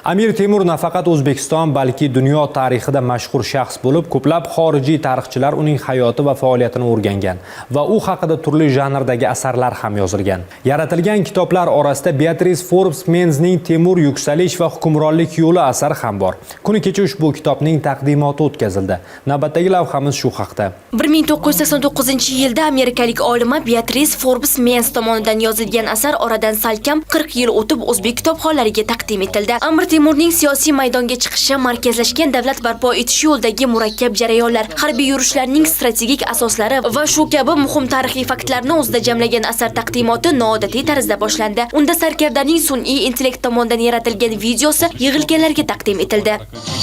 Amir Temur nafaqat O'zbekiston, balki dunyo tarixida mashhur shaxs bo'lib, ko'plab xorijiy tarixchilar uning hayoti va faoliyatini o'rgangan va u haqida turli janrdagi asarlar ham yozilgan. Yaratilgan kitoblar orasida Beatrice Forbes Mensning Temur yuksalish va hukmronlik yo'li asari ham bor. Kuni kecha ushbu kitobning taqdimoti o'tkazildi. Navbatdagi lavhamiz shu haqda. 1989-yilda amerikalik olima Beatrice Forbes Mens tomonidan yozilgan asar oradan salkam 40 yil o'tib o'zbek kitobxonlariga taqdim etildi. Amir Temurning siyosiy maydonga chiqishi, markazlashgan davlat barpo etish yo'lidagi murakkab jarayonlar, harbiy yurishlarning strategik asoslari va shu kabi muhim tarixiy faktlarni o'zida jamlagan asar taqdimoti noodatiy tarzda boshlandi. Unda sarkardaning sun'iy intellekt tomonidan yaratilgan videosi yig'ilganlarga taqdim etildi.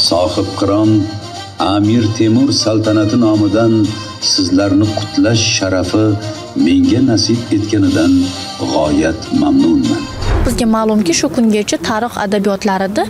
Sohib qiron Amir Temur saltanati nomidan sizlarni qutlash sharafi menga nasib etganidan g'oyat mamnunman. Bizga ma'lumki, shu kungacha tarix adabiyotlarida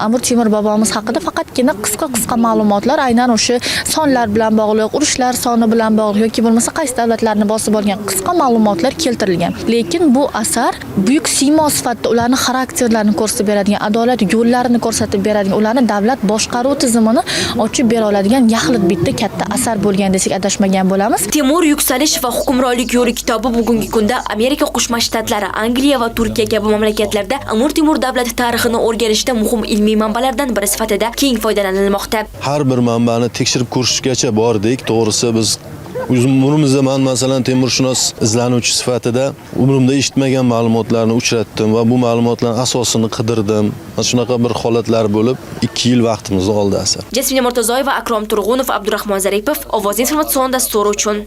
Amir Temur bobomiz haqida faqatgina qisqa ma'lumotlar, aynan o'sha sonlar bilan bog'liq, urushlar soni bilan bog'liq yoki bo'lmasa qaysi davlatlarni bosib olgan qisqa ma'lumotlar keltirilgan. Lekin bu asar buyuk siymo sifatida ularning xarakterlarini ko'rsatib beradigan, adolat yo'llarini ko'rsatib beradigan, ularni davlat boshqaruv tizimini ochib bera oladigan yaxlit bitta katta asar bo'lgan desak adashmagan bo'lamiz. Temur yuksalish va hukmronlik yo'li kitobi bugungi kunda Amerika Qo'shma Shtatlari, Angliya va Turkiya kabi mamlakatlarda Amir Temur davlati tarixini o'rganishda muhim ilmiy manbalardan biri sifatida keng foydalanilmoqda. Har bir manbani tekshirib ko'rishgacha bordik. To'g'risi biz umrimizda men masalan temurshunos izlanuvchi sifatida umrimda eshitmagan ma'lumotlarni uchratdim va bu ma'lumotlarning asosini qidirdim. Shunaqa bir holatlar bo'lib 2 yil vaqtimizni oldi asar. Jasmina Murtazoyeva, Akrom Turg'unov, Abdurahmon Zaripov, Ovoz informatsion dasturi uchun.